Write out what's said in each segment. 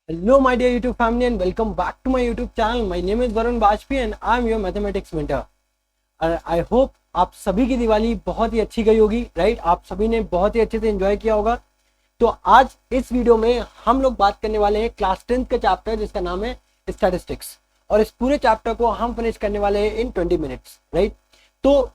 Hello, my dear YouTube family, and welcome back to my YouTube channel. My name is Varun Bajpayee, and I am your mathematics mentor. I hope आप सभी की दिवाली बहुत ही अच्छी गई होगी, right? आप सभी ने बहुत ही अच्छे से एंजॉय किया होगा। तो आज इस वीडियो में हम लोग बात करने वाले हैं क्लास 10th का चैप्टर जिसका नाम है स्टैटिस्टिक्स, और इस पूरे चैप्टर को हम फिनिश करने वाले हैं इन 20 मिनट्स, राइट? तो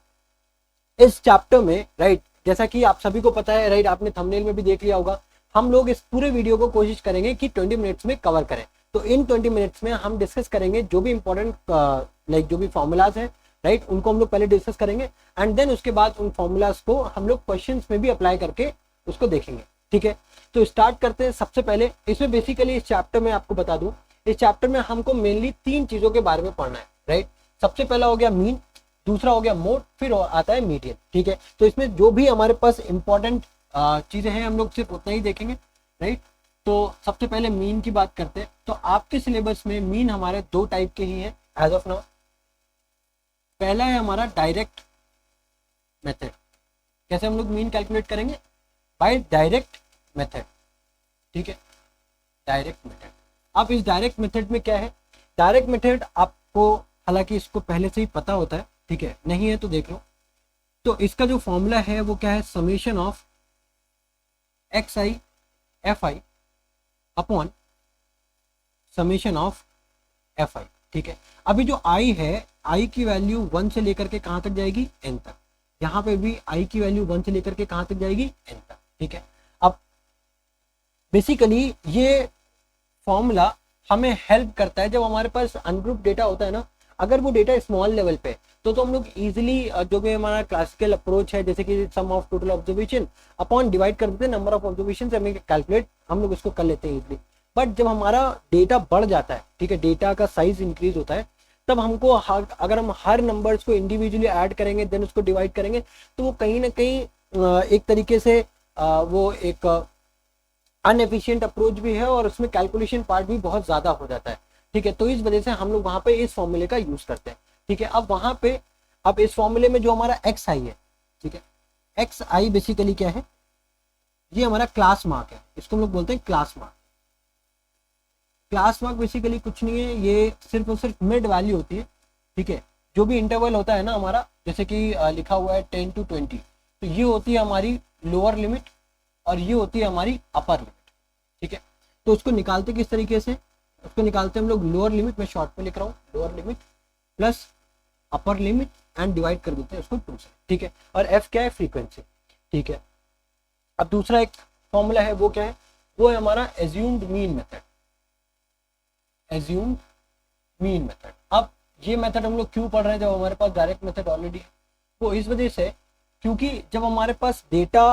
इस चैप्टर में, राइट, जैसा कि आप सभी को पता है, राइट, आपने थंबनेल में भी देख लिया होगा, हम लोग इस पूरे वीडियो को कोशिश करेंगे कि 20 मिनट्स में कवर करें। तो इन 20 मिनट्स में हम डिस्कस करेंगे जो भी इंपॉर्टेंट लाइक जो भी फॉर्मूलाज हैं, राइट, उनको हम लोग पहले डिस्कस करेंगे, एंड देन उसके बाद उन फॉर्मूलाज को हम लोग क्वेश्चंस में भी अप्लाई करके उसको देखेंगे, ठीक है? तो स्टार्ट करते हैं। सबसे पहले इसमें बेसिकली इस चैप्टर में आपको बता दूं, इस चैप्टर में हमको मेनली 3 चीजों के बारे में पढ़ना है, राइट? सबसे पहला हो गया मीन, दूसरा हो गया मोड, फिर आता है मीडियन, ठीक है? तो इसमें जो भी हमारे पास इंपॉर्टेंट चीजें हैं हम लोग सिर्फ उतना ही देखेंगे, राइट? तो सबसे पहले मीन की बात करते हैं। तो आपके सिलेबस में मीन हमारे 2 टाइप के ही हैं एज ऑफ नाउ। पहला है हमारा डायरेक्ट मेथड। कैसे हम लोग मीन कैलकुलेट करेंगे? बाय डायरेक्ट मेथड, ठीक है? Direct method. अब इस डायरेक्ट मेथड में क्या है? डायरेक्ट मेथड आपको हालांकि इसको पहले से ही पता होता है, ठीक है? नहीं है तो देख लो। तो इसका जो फॉर्मूला है वो क्या है? Summation of x I F I upon summation of F I, ठीक है? अभी जो आई है, आई की वैल्यू 1 से लेकर के कहां तक जाएगी? n तक। यहाँ पे भी आई की वैल्यू 1 से लेकर के कहां तक जाएगी? n तक, ठीक है? अब बेसिकली ये फॉर्मूला हमें हेल्प करता है जब हमारे पास अनग्रुप डेटा होता है ना। अगर वो डेटा स्मॉल लेवल पे तो हम लोग इजीली जो भी हमारा क्लासिकल अप्रोच है, जैसे कि sum of total observation upon divide कर देते हैं नंबर ऑफ ऑब्जर्वेशन से, हमें कैलकुलेट हम लोग इसको कर लेते हैं इजीली। बट जब हमारा डेटा बढ़ जाता है, ठीक है, डेटा का साइज इंक्रीज होता है, तब हमको अगर हम हर नंबर्स को इंडिविजुअली ऐड करेंगे देन उसको डिवाइड करेंगे, तो वो कहीं ना कहीं एक तरीके से वो एक अनएफिशिएंट अप्रोच भी है, और उसमें कैलकुलेशन पार्ट भी बहुत ज्यादा हो जाता है, ठीक है? तो इस वजह से हम लोग वहां पे इस फॉर्मूले का यूज करते हैं, ठीक है? अब वहां पे अब इस फॉर्मूले में जो हमारा एक्स आई है, ठीक है, एक्स आई बेसिकली क्या है? ये हमारा क्लास मार्क है, इसको हम लोग बोलते हैं class mark. Class mark basically कुछ नहीं है, ये सिर्फ और सिर्फ मिड वैल्यू होती है, ठीक है? जो भी इंटरवल होता है ना हमारा, जैसे कि लिखा हुआ है 10 to 20, तो ये होती है हमारी लोअर लिमिट और ये होती है हमारी अपर लिमिट, ठीक है? तो उसको निकालते किस तरीके से? उसको निकालते हम लोग लोअर लिमिट, मैं शॉर्ट में लिख रहा हूँ, lower limit plus upper limit and divide कर देते हैं उसको 2 से, ठीक है? और एफ क्या है? फ्रीक्वेंसी, ठीक है? अब दूसरा एक फॉर्मूला है, वो क्या है? वो है हमारा assumed mean method. Assumed mean method. अब ये मेथड हम लोग क्यों पढ़ रहे हैं जब हमारे पास डायरेक्ट मेथड ऑलरेडी है? वो इस वजह से क्योंकि जब हमारे पास डेटा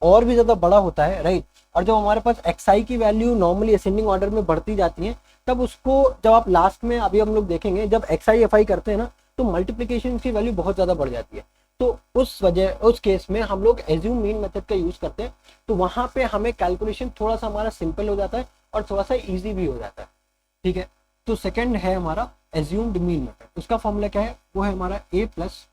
और भी ज्यादा बड़ा होता है, राइट, और जब हमारे पास एक्सआई की वैल्यू नॉर्मली असेंडिंग ऑर्डर में बढ़ती जाती है, तब उसको जब आप लास्ट में अभी हम लोग देखेंगे, जब एक्सआई एफआई करते हैं ना, तो मल्टीप्लीकेशन की वैल्यू बहुत ज्यादा बढ़ जाती है। तो उस केस में हम लोग एज्यूम मीन मेथड का यूज करते हैं, तो वहां पे हमें कैलकुलेशन थोड़ा सा हमारा सिंपल हो जाता है और थोड़ा सा ईजी भी हो जाता है, ठीक है? तो सेकंड है हमारा एज्यूम्ड मीन मेथड। उसका फॉर्मूला क्या है? वो है हमारा ए प्लस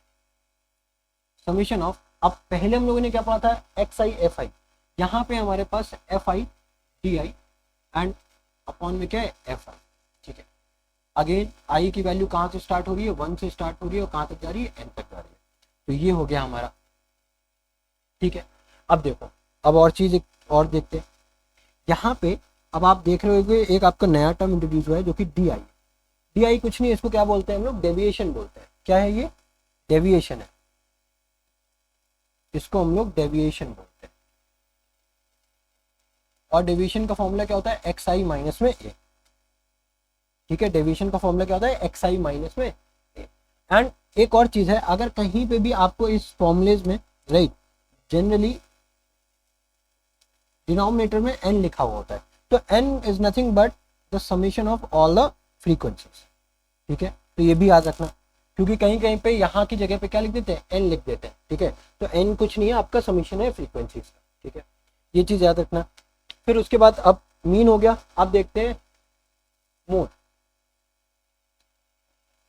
समीशन ऑफ, अब पहले हम लोगों ने क्या पढ़ा था? X I F I. यहाँ पे हमारे पास F I D I and upon में क्या है? एफ आई, ठीक है? अगेन आई की वैल्यू कहाँ से स्टार्ट हो रही है? 1 से स्टार्ट हो रही है और कहाँ तक जा रही है? एन तक जा रही है। तो ये हो गया हमारा, ठीक है? अब देखो, अब और चीज एक और देखते हैं यहाँ पे। अब आप देख रहे हो एक आपका नया टर्म इंट्रोड्यूस हुआ है जो कि डी आई। डी आई कुछ नहीं है, इसको क्या बोलते हैं हम लोग? डेविएशन बोलते हैं। क्या है ये? डेविएशन है, इसको हम लोग डेविएशन बोलते हैं। और डेविएशन का फॉर्मूला क्या होता है? एक्स आई माइनस में ए, ठीक है? डेविएशन का फॉर्मूला क्या होता है? एक्स आई माइनस में ए। एंड एक और चीज है, अगर कहीं पे भी आपको इस फॉर्मूलेज में, राइट, जनरली डिनोमिनेटर में एन लिखा हुआ होता है, तो N is nothing but the summation of all the frequencies, ठीक है? तो ये भी याद रखना, क्योंकि कहीं कहीं पे यहाँ की जगह पे क्या लिख देते हैं? एन लिख देते हैं, ठीक है? तो एन कुछ नहीं है, आपका समीशन है फ्रीक्वेंसीज का, ठीक है? ये चीज याद रखना। फिर उसके बाद अब मीन हो गया, अब देखते हैं मोड।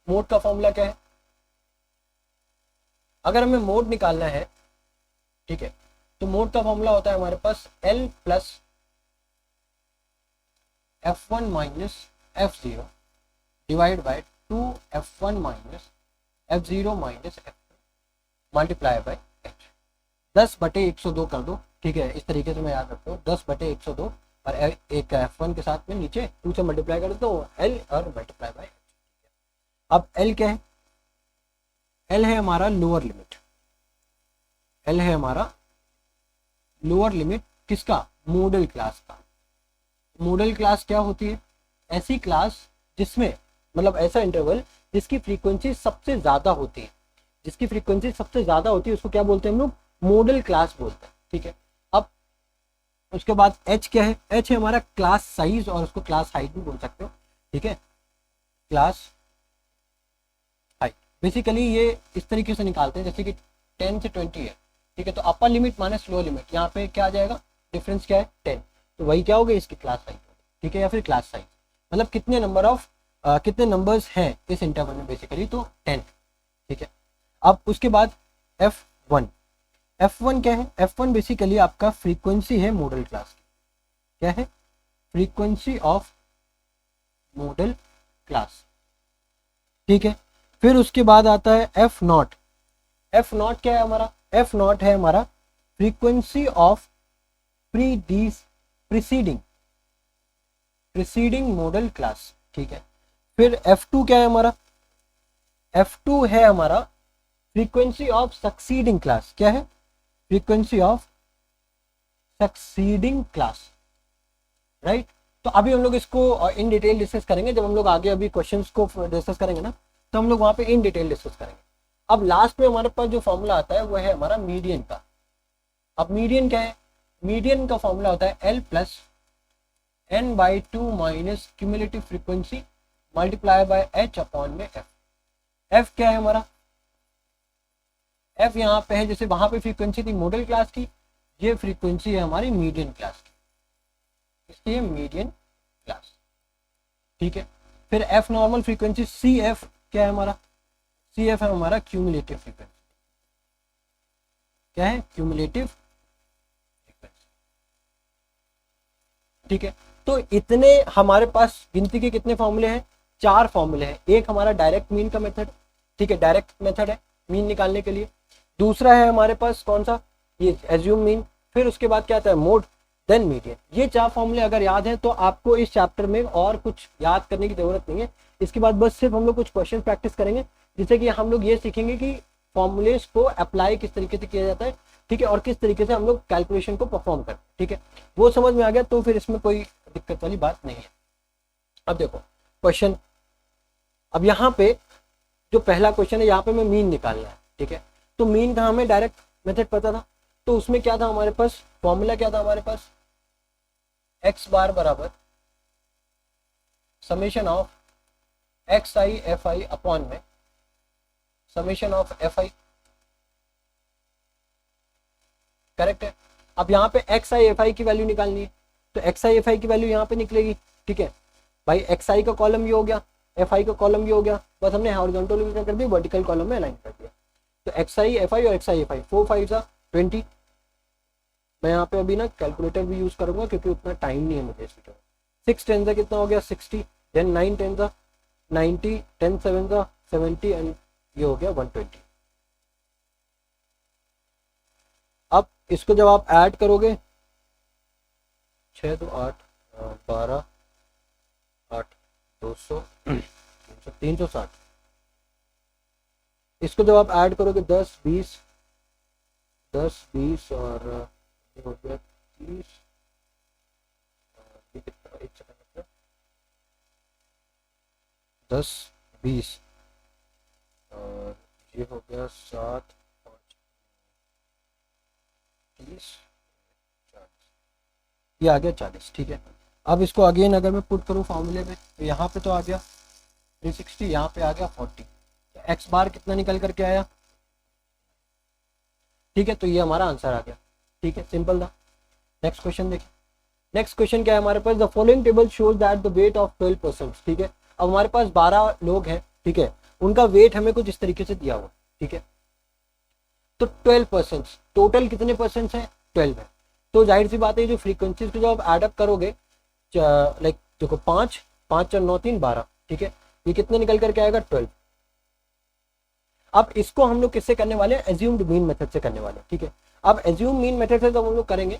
मोड का फॉर्मूला क्या है? अगर हमें मोड निकालना है, ठीक है, तो मोड का फॉर्मूला होता है हमारे पास L plus F1 minus F0 divide by 2F1 minus F0 minus F2 multiply by H। 10/102 कर दो, ठीक है, इस तरीके से मैं याद रखता हूँ, 10/102 और एक F1 के साथ में नीचे 2 से मल्टीप्लाई कर दो L और मल्टीप्लाई बाय H। अब L क्या है? L है हमारा लोअर लिमिट, L है हमारा लोअर लिमिट किसका? मॉडल क्लास का। मॉडल क्लास क्या होती है? ऐसी क्लास जिसमें मतलब ऐसा इंटरवल जिसकी फ्रीक्वेंसी सबसे ज्यादा होती है, जिसकी फ्रीक्वेंसी सबसे ज्यादा होती है उसको क्या बोलते हैं हम लोग? मॉडल क्लास बोलते हैं, ठीक है। अब उसके बाद H क्या है? H है हमारा क्लास साइज और उसको क्लास हाइट भी बोल सकते हो, ठीक है, क्लास हाइट। बेसिकली ये इस तरीके से निकालते हैं जैसे कि 10 से 20 है, ठीक है, तो upper limit minus lower limit, यहाँ पे क्या आ जाएगा? डिफरेंस क्या है? 10, तो वही क्या होगा? इसकी क्लास हाइट, ठीक है, या फिर क्लास साइज, मतलब कितने नंबर ऑफ कितने नंबर्स हैं इस इंटरवल में, बेसिकली तो 10, ठीक है। अब उसके बाद F1, F1 क्या है? F1 बेसिकली आपका फ्रीक्वेंसी है मॉडल क्लास की। क्या है? फ्रीक्वेंसी ऑफ मॉडल क्लास, ठीक है। फिर उसके बाद आता है F0। F0 क्या है हमारा? F0 है हमारा frequency of preceding model class, ठीक है। फिर F2 क्या है हमारा? F2 है हमारा फ्रीक्वेंसी ऑफ सक्सीडिंग क्लास। क्या है? Frequency of succeeding class, right. तो अभी हम लोग इसको इन डिटेल डिस्कस करेंगे, जब हम लोग आगे अभी क्वेश्चंस को डिस्कस करेंगे ना, तो हम लोग वहां पे इन डिटेल डिस्कस करेंगे। अब लास्ट में हमारे पास जो फॉर्मूला आता है वो है हमारा मीडियन का। अब मीडियन क्या है? मीडियन का फॉर्मूला होता है L plus n/2 minus cumulative frequency multiply by H upon में F। F क्या है हमारा? F यहाँ पे है, जैसे वहां पे फ्रीक्वेंसी थी मॉडल क्लास की, ये फ्रीक्वेंसी है हमारी मीडियन क्लास की, इसकी मीडियन क्लास, ठीक है। फिर F नॉर्मल फ्रीक्वेंसी, CF क्या है हमारा? CF है हमारा क्यूमुलेटिव फ्रीक्वेंसी। क्या है? क्यूमुलेटिव फ्रीक्वेंसी, ठीक है। तो इतने हमारे पास गिनती के कितने फॉर्मूले हैं? 4 फॉर्मूले हैं। एक हमारा डायरेक्ट मीन का मेथड, ठीक है, डायरेक्ट मेथड है मीन निकालने के लिए। दूसरा है हमारे पास कौन सा? ये एज्यूम मीन। फिर उसके बाद क्या आता है? Mode, then median. ये 4 फॉर्मूले अगर याद है तो आपको इस चैप्टर में और कुछ याद करने की जरूरत नहीं है। इसके बाद बस सिर्फ हम लोग कुछ क्वेश्चन प्रैक्टिस करेंगे, जिससे कि हम लोग ये सीखेंगे कि फॉर्मूलेस को अप्लाई किस तरीके से किया जाता है, ठीक है, और किस तरीके से हम लोग कैलकुलेशन को परफॉर्म करते हैं, ठीक है। वो समझ में आ गया तो फिर इसमें कोई दिक्कत वाली बात नहीं है। अब देखो क्वेश्चन, अब यहाँ पे जो पहला क्वेश्चन है, यहाँ पे मैं मीन निकालना है, ठीक है। तो मीन का हमें डायरेक्ट मेथड पता था, तो उसमें क्या था हमारे पास? फॉर्मूला क्या था हमारे पास? x बार बराबर summation of xi fi upon में समेशन ऑफ fi, करेक्ट है। अब यहाँ पे xi fi की वैल्यू निकालनी है, तो xi fi की वैल्यू यहाँ पे निकलेगी, ठीक है भाई। xi का कॉलम ये हो गया, fi का कॉलम ये हो गया, बस हमने हॉरिजॉन्टल कर दिया, वर्टिकल कॉलम में अलाइन कर दिया। तो xi fi और xi fi 4 5 20। मैं यहाँ पे अभी ना कैलकुलेटर भी यूज करूंगा क्योंकि उतना टाइम नहीं है मुझे इस वीडियो में। 6 10 कितना हो गया? 60, देन 9 10 90, 10 7 70 एंड ये हो गया 120। अब इसको जब आप ऐड करोगे, 6 2 8 12 8 200 360, इसको जब आप ऐड करोगे 10 20 10 20 और हो गया 30, एक सेकंड, 10 20 और ये हो गया 7 5 30 40, ये आ गया 40, ठीक है। अब इसको अगेन अगर मैं पुट करूँ फॉर्मूले में, तो यहाँ पे तो आ गया 360, यहाँ पे आ गया 40, तो एक्स बार कितना निकल करके आया? ठीक है, तो ये हमारा आंसर आ गया, ठीक है, सिंपल था। नेक्स्ट क्वेश्चन देखिए। नेक्स्ट क्वेश्चन क्या है हमारे पास? The following table shows that the weight of 12%, ठीक है। अब हमारे पास 12 लोग हैं, ठीक है, उनका वेट हमें कुछ इस तरीके से दिया हुआ, ठीक है। तो 12%, टोटल कितने परसेंट है? 12 है। तो जाहिर सी बात है जो फ्रीक्वेंसीज को जब आप एडअप करोगे, लाइक देखो 5, 5 और 9 3 12, ठीक है, ये कितने निकल करके आएगा 12। अब इसको हम लोग किससे करने वाले हैं, एज्यूम्ड मीन मेथड से करने वाले हैं, ठीक है। अब एज्यूम मीन मेथड से जब हम लोग करेंगे,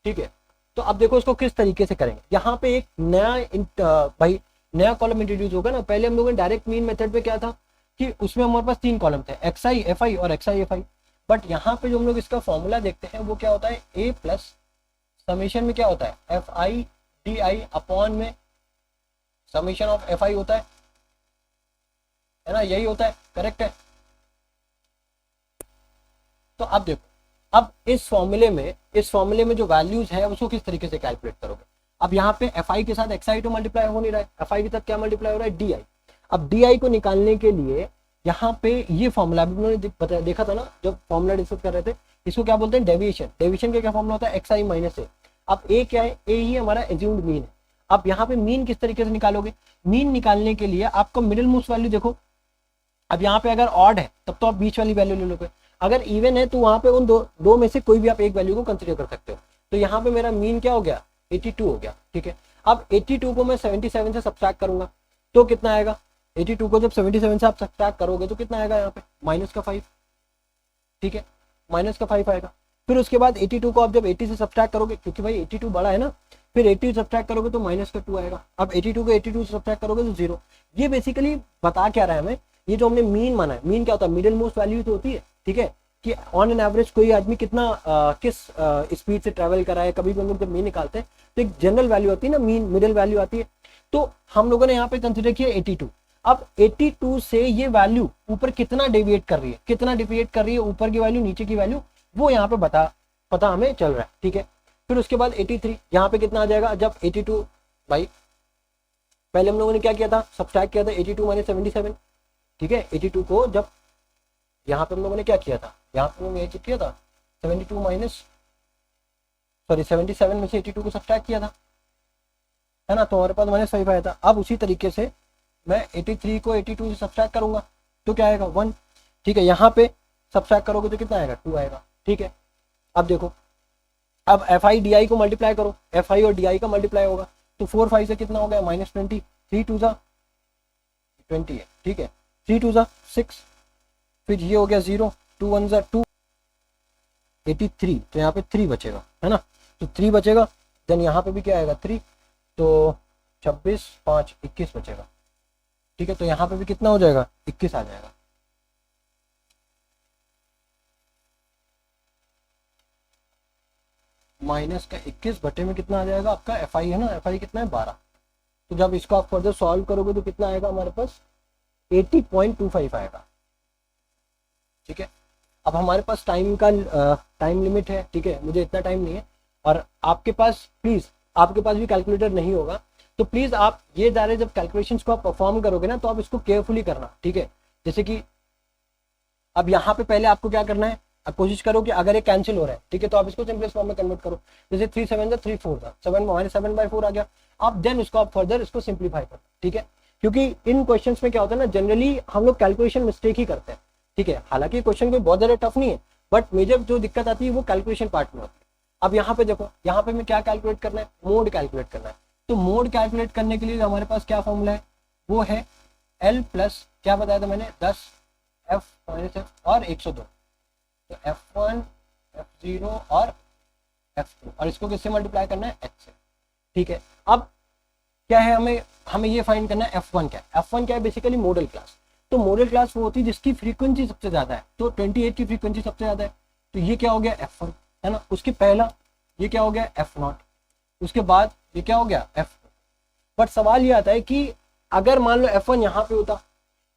ठीक है, तो अब देखो इसको किस तरीके से करेंगे। यहाँ पे एक भाई नया कॉलम इंट्रोड्यूस होगा ना। पहले हम लोगों ने डायरेक्ट मीन मेथड पे क्या था कि उसमें हमारे पास 3 कॉलम थे, XI FI और XI FI। बट यहाँ पे जो हम लोग इसका फॉर्मूला देखते हैं वो क्या होता है, A प्लस समीशन में क्या होता है FI DI अपॉन में समीशन ऑफ FI होता है ना, यही होता है, करेक्ट है। तो अब देखो, अब इस फॉर्मूले में जो वैल्यूज है उसको किस तरीके से कैलकुलेट करोगे। अब यहाँ पे FI के साथ XI तो मल्टीप्लाई हो नहीं रहा है, FI के साथ क्या मल्टीप्लाई हो रहा है, DI। अब DI को निकालने के लिए यहाँ पे ये फॉर्मूला अभी उन्होंने देखा था ना जब फॉर्मूला डिस्कस कर रहे थे, इसको क्या बोलते हैं, डेविएशन। डेविएशन का क्या फॉर्मूला होता है, XI माइनस A। अब A क्या है, A ही हमारा एज्यूम्ड मीन है। अब यहाँ पे मीन किस तरीके से निकालोगे, मीन निकालने के लिए आपको मिडिल मोस्ट वैल्यू देखो। अब यहाँ पे अगर ऑड है तब तो आप बीच वाली वैल्यू ले लोगे, अगर इवन है तो वहां पे उन दो में से कोई भी आप एक वैल्यू को कंसीडर कर सकते हो। तो यहाँ पे मेरा मीन क्या हो गया, 82 हो गया, ठीक है। अब 82 को मैं 77 से सब्ट्रैक्ट करूंगा तो कितना आएगा, 82 को जब 77 से आप सब्ट्रैक्ट करोगे तो कितना आएगा, यहाँ पे -5, ठीक है, -5 आएगा। फिर उसके बाद 82 को आप जब 80 से सब्ट्रैक्ट करोगे, क्योंकि भाई 82 बड़ा है ना, फिर 80 सब्ट्रैक्ट करोगे तो -2 आएगा। अब 82 को 82 से सब्ट्रैक्ट करोगे तो 0। ये बेसिकली बता क्या रहा है हमें, ये जो हमने मीन माना है, मीन क्या होता है, मिडिल मोस्ट वैल्यू तो होती है, ठीक है, कि ऑन एन एवरेज कोई आदमी कितना किस स्पीड से ट्रैवल करा है। कभी भी हम लोग जब मीन निकालते हैं तो एक जनरल वैल्यू आती है ना, मीन मिडिल वैल्यू आती है। तो हम लोगों ने यहाँ पे कंसिडर किया 82। अब 82 से ये वैल्यू ऊपर कितना डेविएट कर रही है, कितना डेविएट कर रही है, ऊपर की वैल्यू नीचे की वैल्यू, वो यहाँ पे पता हमें चल रहा है, ठीक है। फिर उसके बाद 83, यहाँ पे कितना आ जाएगा, जब 82 भाई पहले हम लोगों ने क्या किया था, सब्ट्रैक्ट किया था 82 माइनस 77, ठीक है। 82 को जब यहाँ पे हम लोगों ने क्या किया था, यहाँ पे हमने ये किया था 77 में से 82 को सब्ट्रैक्ट किया था, है ना, तो हमारे पास -5 आया था। अब उसी तरीके से मैं 83 को 82 से सब्ट्रैक्ट करूंगा तो क्या आएगा, 1, ठीक है। यहाँ पे सब्ट्रैक्ट करोगे तो कितना आएगा, 2 आएगा, ठीक है। अब देखो, अब FI DI को मल्टीप्लाई करो, FI और DI का मल्टीप्लाई होगा तो 4 5 से कितना हो गया, -20, 3 2 20 है, ठीक है, 3 2 6, फिर ये हो गया 0, 2 1 2, 83, तो यहाँ पे 3 बचेगा, है ना, तो 3 बचेगा। देन यहाँ पे भी क्या आएगा 3, तो 26 5 21 बचेगा, ठीक है। तो यहाँ पे भी कितना हो जाएगा, 21 आ जाएगा। माइनस का 21 बटे में कितना आ जाएगा आपका, FI है ना, FI कितना है 12। तो जब इसको आप फर्दर सॉल्व करोगे तो कितना आएगा हमारे पास, 80.25 आएगा, ठीक है। अब हमारे पास टाइम लिमिट है, ठीक है, मुझे इतना टाइम नहीं है, और आपके पास भी कैलकुलेटर नहीं होगा, तो प्लीज आप ये जा रहे जब कैलकुलेशंस को आप परफॉर्म करोगे ना तो आप इसको केयरफुली करना, ठीक है। जैसे कि अब यहाँ पे पहले आपको क्या करना है, आप कोशिश करो कि अगर ये कैंसिल हो रहा है, ठीक है, तो आप इसको सिंपलेस्ट फॉर्म में कन्वर्ट करो। जैसे 3 7 3 4 था, 7/4 आ गया। आप देन उसको आप फर्दर इसको सिंप्लीफाई करो, ठीक है, क्योंकि इन क्वेश्चंस में क्या होता है ना, जनरली हम लोग कैलकुलेशन मिस्टेक ही करते हैं, ठीक है। हालांकि क्वेश्चन कोई बहुत ज्यादा टफ नहीं है, बट मेजर जो दिक्कत आती है वो कैलकुलेशन पार्ट में होती है। अब यहाँ पे देखो, यहाँ पे मैं क्या कैलकुलेट करना है, मोड कैलकुलेट करना है। तो मोड कैलकुलेट करने के लिए हमारे पास क्या फॉर्मूला है, वो है L प्लस क्या बताया था मैंने, 10 F माइनस F और 102, तो F1 F0 और F2, और इसको किससे मल्टीप्लाई करना है, H से, ठीक है। अब क्या है, हमें ये फाइंड करना है F1 क्या है। F1 क्या है, बेसिकली मॉडल क्लास। तो मॉडल क्लास वो होती है जिसकी फ्रीक्वेंसी सबसे ज्यादा है, तो 28 की फ्रीक्वेंसी सबसे ज्यादा है, तो ये क्या हो गया F1, है ना। उसके पहला ये क्या हो गया F0, उसके बाद ये क्या हो गया F2। बट सवाल ये आता है कि अगर मान लो F1 यहाँ पे होता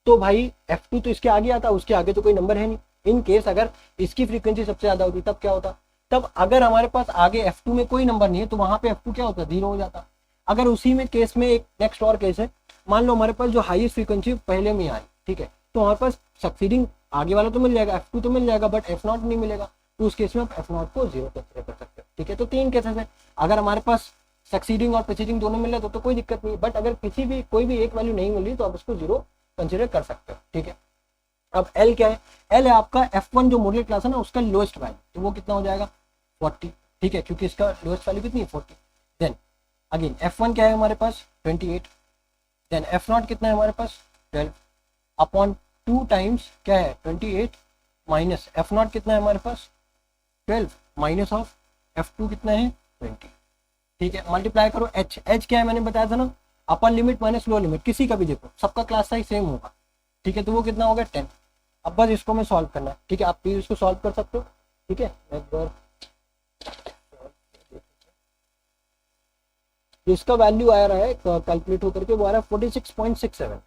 तो भाई F2 तो इसके आगे आता, उसके आगे तो कोई नंबर है नहीं। इन केस अगर इसकी फ्रीक्वेंसी सबसे ज्यादा होती तब क्या होता, तब अगर हमारे पास आगे F2 में कोई नंबर नहीं है तो वहां पे F2 क्या होता, 0 हो जाता। अगर उसी में केस में एक नेक्स्ट और केस है, मान लो हमारे पास जो हाईएस्ट फ्रीक्वेंसी पहले में आई, ठीक है, तो हमारे पास सक्सीडिंग आगे वाला तो मिल जाएगा, F2 तो मिल जाएगा, बट F0 नहीं मिलेगा, तो उस केस में आप F0 को 0 कंसीडर कर सकते हो, ठीक है। तो 3 केसेस है, अगर हमारे पास सक्सीडिंग और प्रीसीडिंग दोनों मिल रहे तो कोई दिक्कत नहीं, बट अगर कोई भी एक वैल्यू नहीं मिल रही तो आप उसको 0 कंसीडर कर सकते हो, ठीक है। अब L क्या है, L है आपका F1 जो मॉडल क्लास है ना उसका लोएस्ट वैल्यू, तो वो कितना हो जाएगा 40, ठीक है, क्योंकि इसका लोएस्ट वैल्यू कितनी है 40। देन अगेन F1 क्या है हमारे पास 28, देन F0 कितना है हमारे पास 12 अपॉन 2 टाइम्स क्या है 28 माइनस F0 कितना है हमारे पास 12 माइनस ऑफ F2 कितना है 20, ठीक है। मल्टीप्लाई करो h क्या है मैंने बताया था ना, upper limit minus lower limit, किसी का भी देखो सबका क्लास साइज सेम होगा, ठीक है। तो वो कितना होगा 10। अब बस इसको मैं सॉल्व करना है, ठीक है। आप प्लीज इसको सॉल्व कर सकते हो, ठीक है। एक बार इसका वैल्यू आ रहा है कैलकुलेट होकर के, वो आ रहा है 46.67,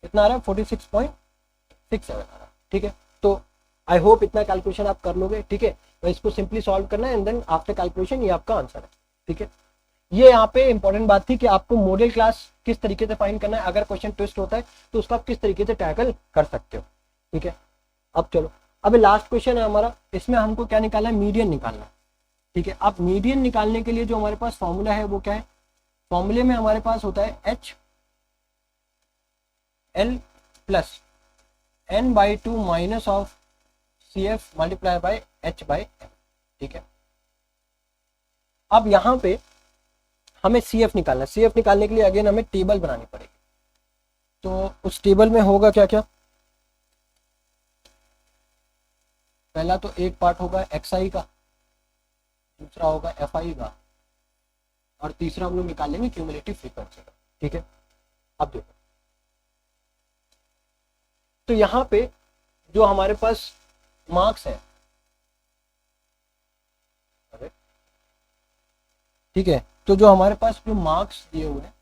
कितना आ रहा है 46.67 आ रहा है, ठीक है। तो आई होप इतना कैलकुलेशन आप कर लोगे, ठीक है। तो इसको सिंपली सॉल्व करना है एंड देन आफ्टर कैलकुलेशन ये आपका आंसर है, ठीक है। ये यहाँ पे इंपॉर्टेंट बात थी कि आपको मॉडल क्लास किस तरीके से फाइंड करना है, अगर क्वेश्चन ट्विस्ट होता है तो उसको आप किस तरीके से टैकल कर सकते हो, ठीक है। अब चलो, अभी लास्ट क्वेश्चन है हमारा, इसमें हमको क्या निकालना है, मीडियन निकालना है, ठीक है। अब मीडियन निकालने के लिए जो हमारे पास फॉर्मूला है वो क्या है, फॉर्मूले में हमारे पास होता है H L plus n/2 minus of C F multiply by h/m, ठीक है। अब यहाँ पे हमें सी एफ निकालना है, सी एफ निकालने के लिए अगेन हमें टेबल बनानी पड़ेगी। तो उस टेबल में होगा क्या क्या, पहला तो एक पार्ट होगा xi का, दूसरा होगा fi का, और तीसरा हम लोग निकालेंगे क्यूमुलेटिव फ्रीक्वेंसी का, ठीक है। अब देखो, तो यहाँ पे जो हमारे पास मार्क्स है, ठीक है, तो जो हमारे पास जो मार्क्स दिए हुए हैं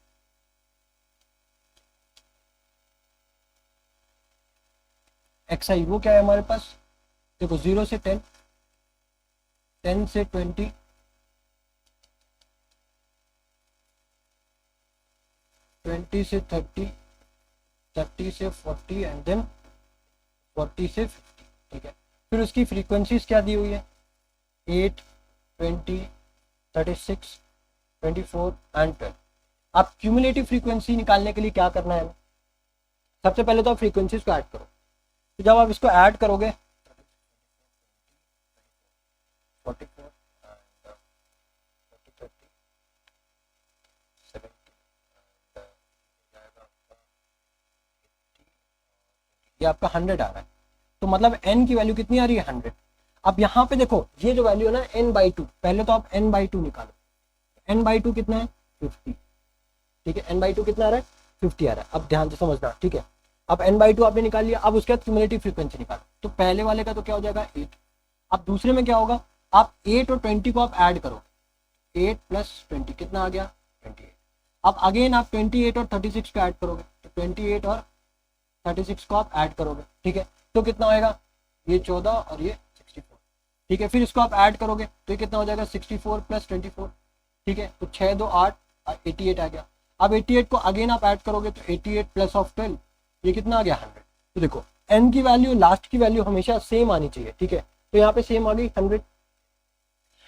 xi, वो क्या है हमारे पास, देखो 0 से 10, 10 से 20, 20 से 30, 30 से 40 एंड देन 40 से 50, ठीक है। फिर उसकी फ्रीक्वेंसीज क्या दी हुई है, 8, 20, 36, 24 एंड 12। आप क्यूमुलेटिव फ्रीक्वेंसी निकालने के लिए क्या करना है, सबसे पहले तो आप फ्रीक्वेंसीज को ऐड करो। तो जब आप इसको ऐड करोगे 44 ये आपका 100 आ रहा है, तो मतलब n की वैल्यू कितनी आ रही है 100। अब यहाँ पे देखो ये जो वैल्यू है ना n/2, पहले तो आप n/2 निकालो, n/2 कितना है 50, ठीक है। n/2 कितना आ रहा है 50 आ रहा है, अब ध्यान से समझना, ठीक है। अब n/2 आपने निकाल लिया, अब उसके बाद क्यूमुलेटिव फ्रीक्वेंसी निकालो। तो पहले वाले का तो क्या हो जाएगा 8, अब दूसरे में क्या होगा, आप 8 और 20 को आप ऐड करो, 8 प्लस 20 कितना आ गया 28। अब अगेन आप 28 और 36 को ऐड करोगे, तो 28 और 36 को आप ऐड करोगे, ठीक है। तो कितना आएगा, ये 14 और ये 64, ठीक है। फिर इसको आप ऐड करोगे तो ये कितना हो जाएगा 64 प्लस 24, ठीक है। तो 6 2 8 88 आ गया। अब 88 को अगेन आप ऐड करोगे तो 88 प्लस ऑफ 12 ये कितना आ गया 100। तो देखो n की वैल्यू लास्ट की वैल्यू हमेशा सेम आनी चाहिए, ठीक है। तो यहाँ पे सेम आ गई 100।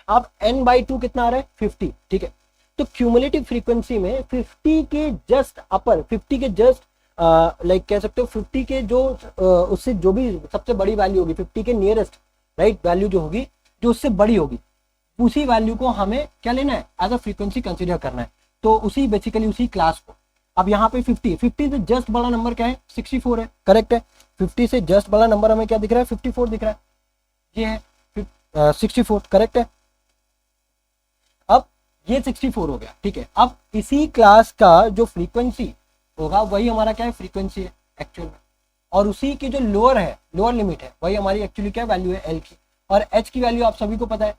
अब n/2 कितना आ रहा है 50, ठीक है। तो क्यूमुलेटिव फ्रीक्वेंसी में 50 के जस्ट अपर, 50 के जस्ट लाइक कह सकते हो 50 के जो उससे जो भी सबसे बड़ी वैल्यू होगी, 50 के नियरेस्ट राइट वैल्यू जो होगी, जो उससे बड़ी होगी, उसी वैल्यू को हमें क्या लेना है एज अ फ्रीक्वेंसी कंसीडर करना है। तो उसी बेसिकली उसी क्लास को, अब यहाँ पे 50 से जस्ट बड़ा नंबर क्या है 64 है, करेक्ट है। 50 से जस्ट बड़ा नंबर हमें क्या दिख रहा है 54 दिख रहा है, ये है 64, करेक्ट है। अब ये 64 हो गया, ठीक है। अब इसी क्लास का जो फ्रीक्वेंसी होगा वही हमारा क्या है फ्रीक्वेंसी है एक्चुअल में, और उसी की जो लोअर है, लोअर लिमिट है, वही हमारी एक्चुअली क्या वैल्यू है एल की। और एच की वैल्यू आप सभी को पता है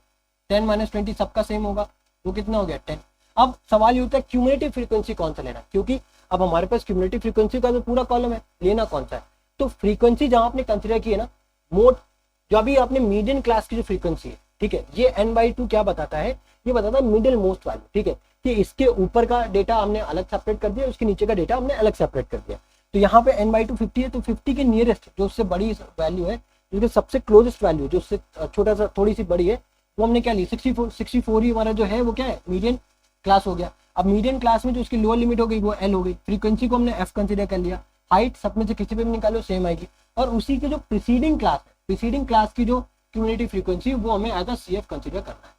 10 - 20 सबका सेम होगा, वो कितना हो गया 10। अब सवाल ये होता है क्यूमुलेटिव फ्रीक्वेंसी कौन सा लेना, क्योंकि अब हमारे पास क्यूमुलेटिव फ्रीक्वेंसी का तो पूरा कॉलम है, लेना कौन सा है। तो फ्रीक्वेंसी जहां आपने कंसिडर की है ना मोड, जो अभी आपने मीडियन क्लास की जो फ्रीक्वेंसी है, ठीक है, ये n/2 क्या बताता है, ये बताता है मिडिल मोस्ट वैल्यू, ठीक है, कि इसके ऊपर का डेटा हमने अलग सेपरेट कर दिया, उसके नीचे का डेटा हमने अलग सेपरेट कर दिया। तो यहाँ पे n/2 50 है, तो 50 के नियरेस्ट जो उससे बड़ी वैल्यू है, जिसके सबसे क्लोजेस्ट वैल्यू जो उससे छोटा सा थोड़ी सी बड़ी है, वो हमने क्या ली 64 ही हमारा जो है वो क्या है मीडियन क्लास हो गया। अब मीडियन क्लास में जो उसकी लोअर लिमिट हो गई वो एल हो गई, फ्रीक्वेंसी को हमने एफ कंसिडर कर लिया, हाइट सब में से किसी पे भी निकालो सेम आएगी, और उसी के जो प्रीसीडिंग क्लास है, प्रीसीडिंग क्लास की जो क्यूमुलेटिव फ्रीक्वेंसी वो हमें as a C F consider करना है,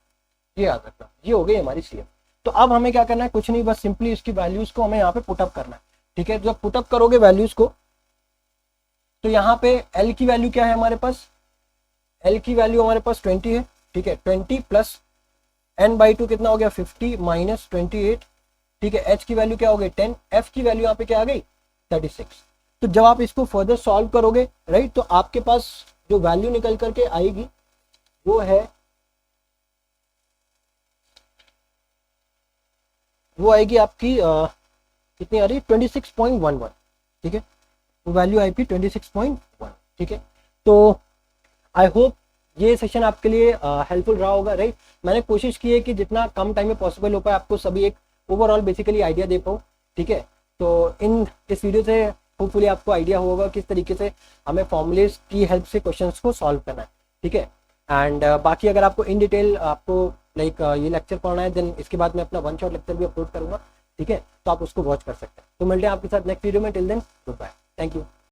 ये याद रखना, ये हो गई हमारी सी एफ। तो अब हमें क्या करना है, कुछ नहीं, बस सिंपली इसकी वैल्यूज को हमें यहाँ पे पुटअप करना है। ठीक है, जब पुटअप करोगे वैल्यूज को, तो यहाँ पे एल की वैल्यू क्या है हमारे पास, एल की वैल्यू हमारे पास 20 है। ठीक है, 20 प्लस n/2 कितना हो गया 50 माइनस 28। ठीक है, h की वैल्यू क्या हो गई 10, f की वैल्यू यहाँ पे क्या आ गई 36। तो जब आप इसको फर्दर सॉल्व करोगे राइट, तो आपके पास जो वैल्यू निकल करके आएगी वो है, वो आएगी आपकी कितनी आ रही है 26.11। ठीक है, वो वैल्यू आई पी 26.1। ठीक है, तो आई होप ये सेशन आपके लिए हेल्पफुल रहा होगा राइट। मैंने कोशिश की है कि जितना कम टाइम में पॉसिबल हो पाए आपको सभी एक ओवरऑल बेसिकली आइडिया दे पाऊँ। ठीक है, तो इस वीडियो से होपफुली आपको आइडिया होगा किस तरीके से हमें फॉर्मूलेज की हेल्प से क्वेश्चंस को सॉल्व करना है। ठीक है, एंड बाकी अगर आपको इन डिटेल आपको लाइक ये लेक्चर पढ़ना है, देन इसके बाद मैं अपना वन शॉट लेक्चर भी अपलोड करूँगा। ठीक है, तो आप उसको वॉच कर सकते हैं। तो मिलते हैं आपके साथ नेक्स्ट वीडियो में, till then goodbye, thank you.